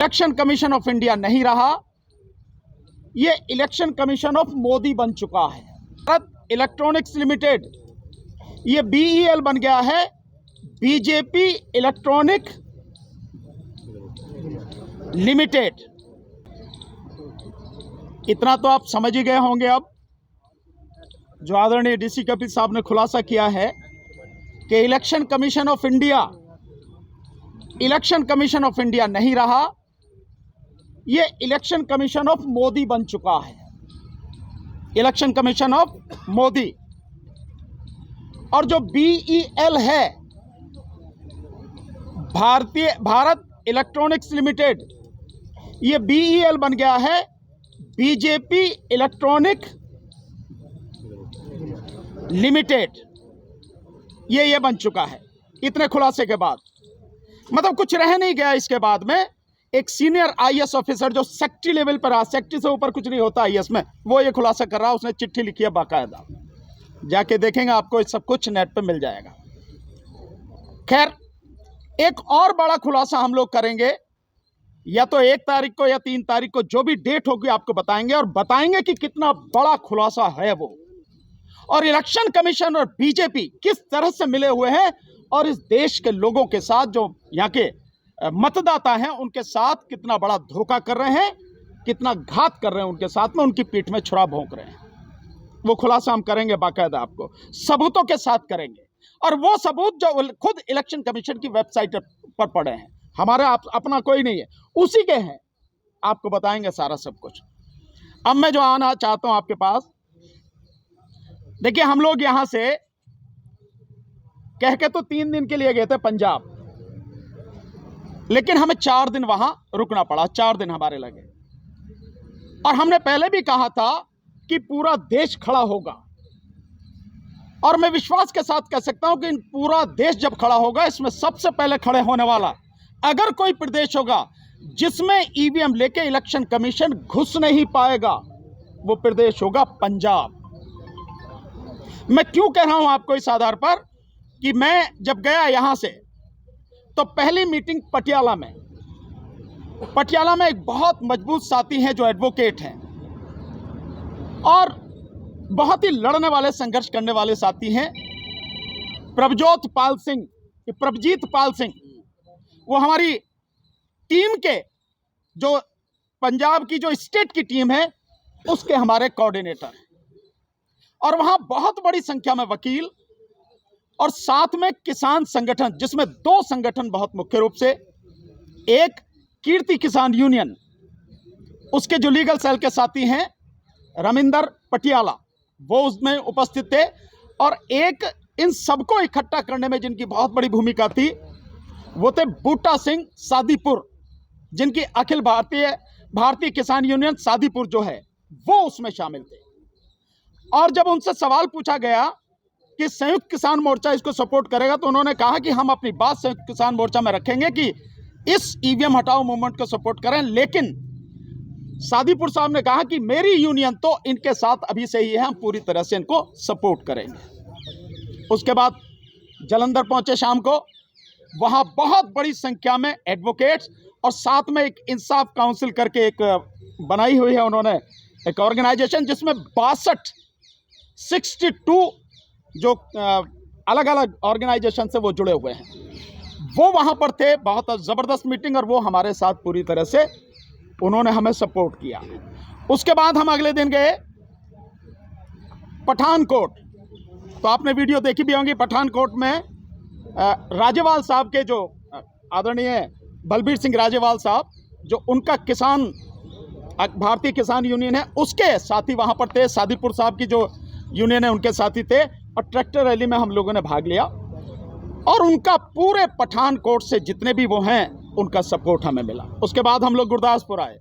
Election commission of India नहीं रहा, ये इलेक्शन कमीशन ऑफ मोदी बन चुका है। भारत इलेक्ट्रॉनिक्स लिमिटेड ये बीईएल बन गया है, बीजेपी इलेक्ट्रॉनिक लिमिटेड। इतना तो आप समझ ही गए होंगे। अब जो आदरणीय डीसी कपिल साहब ने खुलासा किया है कि इलेक्शन कमीशन ऑफ इंडिया नहीं रहा, ये इलेक्शन कमीशन ऑफ मोदी बन चुका है। Election commission of Modi. और जो बीईएल है, भारत इलेक्ट्रॉनिक्स लिमिटेड, ये बीईएल बन गया है, बीजेपी इलेक्ट्रॉनिक लिमिटेड। ये बन चुका है। इतने खुलासे के बाद मतलब कुछ रह नहीं गया। इसके बाद में एक सीनियर आईएएस ऑफिसर जो सेक्रेटरी लेवल पर आ, सेक्रेटरी से ऊपर कुछ नहीं होता आईएएस में, वो ये खुलासा कर रहा है। उसने चिट्ठी लिखी है बाकायदा, जाके देखेंगे आपको सब कुछ नेट पे मिल जाएगा। खैर, एक और बड़ा खुलासा हम लोग करेंगे, या तो 1 तारीख को या 3 तारीख को, जो भी डेट होगी आपको बताएंगे, और बताएंगे कि कितना बड़ा खुलासा है वो, और इलेक्शन कमीशन और बीजेपी किस तरह से मिले हुए हैं, और इस देश के लोगों के साथ, जो यहाँ के मतदाता हैं, उनके साथ कितना बड़ा धोखा कर रहे हैं, कितना घात कर रहे हैं उनके साथ में, उनकी पीठ में छुरा भोंक रहे हैं। वो खुलासा हम करेंगे बाकायदा, आपको सबूतों के साथ करेंगे। और वो सबूत जो खुद इलेक्शन कमीशन की वेबसाइट पर पड़े हैं, हमारा अपना कोई नहीं है, उसी के हैं, आपको बताएंगे सारा सब कुछ। अब मैं जो आना चाहता हूं आपके पास, देखिए, हम लोग यहां से कह के तो 3 दिन के लिए गए थे पंजाब, लेकिन हमें 4 दिन वहां रुकना पड़ा। 4 दिन हमारे लगे। और हमने पहले भी कहा था कि पूरा देश खड़ा होगा, और मैं विश्वास के साथ कह सकता हूं कि पूरा देश जब खड़ा होगा, इसमें सबसे पहले खड़े होने वाला अगर कोई प्रदेश होगा जिसमें ईवीएम लेके इलेक्शन कमीशन घुस नहीं पाएगा, वो प्रदेश होगा पंजाब। मैं क्यों कह रहा हूं आपको इस आधार पर कि मैं जब गया यहां से, तो पहली मीटिंग पटियाला में एक बहुत मजबूत साथी हैं जो एडवोकेट हैं, और बहुत ही लड़ने वाले, संघर्ष करने वाले साथी हैं, प्रभजीत पाल सिंह। वो हमारी टीम के, जो पंजाब की जो स्टेट की टीम है, उसके हमारे कोऑर्डिनेटर हैं। और वहां बहुत बड़ी संख्या में वकील, और साथ में किसान संगठन, जिसमें 2 संगठन बहुत मुख्य रूप से, एक कीर्ति किसान यूनियन, उसके जो लीगल सेल के साथी हैं रमिंदर पटियाला, वो उसमें उपस्थित थे। और एक इन सबको इकट्ठा करने में जिनकी बहुत बड़ी भूमिका थी, वो थे बूटा सिंह सादीपुर, जिनकी अखिल भारतीय किसान यूनियन सादीपुर जो है, वो उसमें शामिल थे। और जब उनसे सवाल पूछा गया कि संयुक्त किसान मोर्चा इसको सपोर्ट करेगा, तो उन्होंने कहा कि हम अपनी बात संयुक्त किसान मोर्चा में रखेंगे कि इस ईवीएम हटाओ मूवमेंट को सपोर्ट करें, लेकिन सादीपुर साहब ने कहा कि मेरी यूनियन तो इनके साथ अभी से ही है, हम पूरी तरह से इनको सपोर्ट करेंगे। उसके बाद जालंधर पहुंचे शाम को, वहां बहुत बड़ी संख्या में एडवोकेट्स, और साथ में एक इंसाफ काउंसिल करके एक बनाई हुई है उन्होंने, एक ऑर्गेनाइजेशन, जिसमें 62 जो अलग अलग ऑर्गेनाइजेशन से वो जुड़े हुए हैं, वो वहां पर थे। बहुत ज़बरदस्त मीटिंग, और वो हमारे साथ पूरी तरह से उन्होंने हमें सपोर्ट किया। उसके बाद हम अगले दिन गए पठानकोट। तो आपने वीडियो देखी भी होंगी। पठानकोट में राजेवाल साहब के, जो आदरणीय बलबीर सिंह राजेवाल साहब, जो उनका भारतीय किसान यूनियन है, उसके साथी वहां पर थे। सादीपुर साहब की जो यूनियन है, उनके साथी थे। और ट्रैक्टर रैली में हम लोगों ने भाग लिया, और उनका पूरे पठानकोट से जितने भी वो हैं, उनका सपोर्ट हमें मिला। उसके बाद हम लोग गुरदासपुर आए।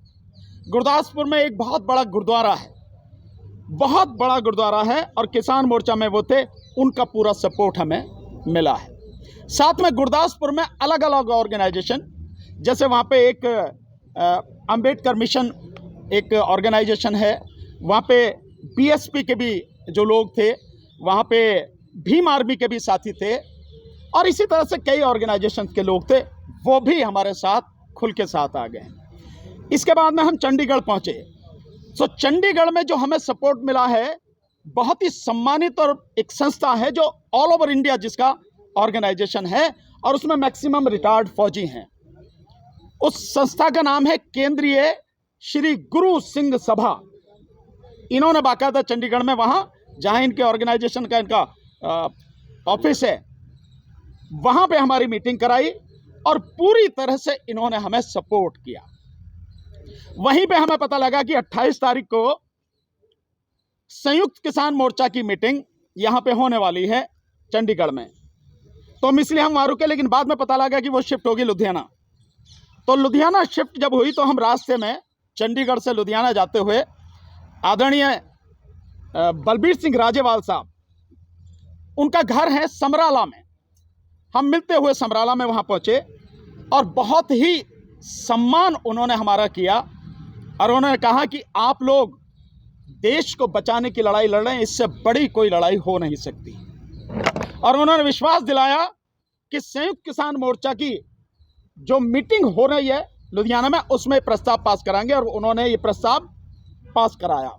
गुरदासपुर में एक बहुत बड़ा गुरुद्वारा है, बहुत बड़ा गुरुद्वारा है, और किसान मोर्चा में वो थे, उनका पूरा सपोर्ट हमें मिला है। साथ में गुरदासपुर में अलग अलग ऑर्गेनाइजेशन, जैसे वहाँ पे एक अंबेडकर मिशन एक ऑर्गेनाइजेशन है, वहाँ पे बीएसपी के भी जो लोग थे, वहाँ पे भीम आर्मी के भी साथी थे, और इसी तरह से कई ऑर्गेनाइजेशन के लोग थे, वो भी हमारे साथ खुल के साथ आ गए। इसके बाद में हम चंडीगढ़ पहुंचे। तो चंडीगढ़ में जो हमें सपोर्ट मिला है, बहुत ही सम्मानित और एक संस्था है जो ऑल ओवर इंडिया जिसका ऑर्गेनाइजेशन है और उसमें मैक्सिमम रिटायर्ड फौजी हैं। उस संस्था का नाम है केंद्रीय श्री गुरु सिंह सभा। इन्होंने बाकायदा चंडीगढ़ में वहाँ जहाँ इनके ऑर्गेनाइजेशन का इनका ऑफिस है, वहाँ पे हमारी मीटिंग कराई और पूरी तरह से इन्होंने हमें सपोर्ट किया। वहीं पे हमें पता लगा कि 28 तारीख को संयुक्त किसान मोर्चा की मीटिंग यहाँ पे होने वाली है चंडीगढ़ में। तो इसलिए हम वहाँ रुके, लेकिन बाद में पता लगा कि वो शिफ्ट होगी लुधियाना। तो लुधियाना शिफ्ट जब हुई तो हम रास्ते में चंडीगढ़ से लुधियाना जाते हुए आदरणीय बलबीर सिंह राजेवाल साहब, उनका घर है समराला में, हम मिलते हुए समराला में वहाँ पहुँचे और बहुत ही सम्मान उन्होंने हमारा किया और उन्होंने कहा कि आप लोग देश को बचाने की लड़ाई लड़ रहे हैं, इससे बड़ी कोई लड़ाई हो नहीं सकती। और उन्होंने विश्वास दिलाया कि संयुक्त किसान मोर्चा की जो मीटिंग हो रही है लुधियाना में, उसमें प्रस्ताव पास कराएंगे और उन्होंने ये प्रस्ताव पास कराया,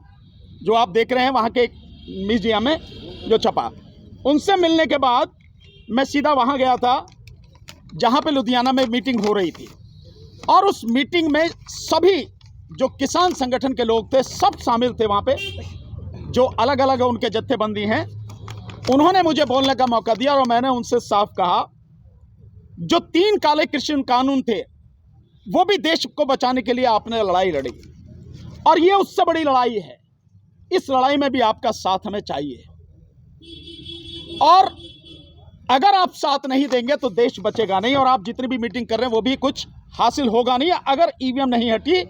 जो आप देख रहे हैं वहाँ के म्यूजियम में जो छपा। उनसे मिलने के बाद मैं सीधा वहाँ गया था जहाँ पे लुधियाना में मीटिंग हो रही थी और उस मीटिंग में सभी जो किसान संगठन के लोग थे सब शामिल थे वहाँ पे, जो अलग अलग उनके जत्थेबंदी हैं। उन्होंने मुझे बोलने का मौका दिया और मैंने उनसे साफ कहा, जो 3 काले कृषि कानून थे वो भी देश को बचाने के लिए आपने लड़ाई लड़ी और ये उससे बड़ी लड़ाई है। इस लड़ाई में भी आपका साथ हमें चाहिए और अगर आप साथ नहीं देंगे तो देश बचेगा नहीं और आप जितनी भी मीटिंग कर रहे हैं वो भी कुछ हासिल होगा नहीं अगर ईवीएम नहीं हटी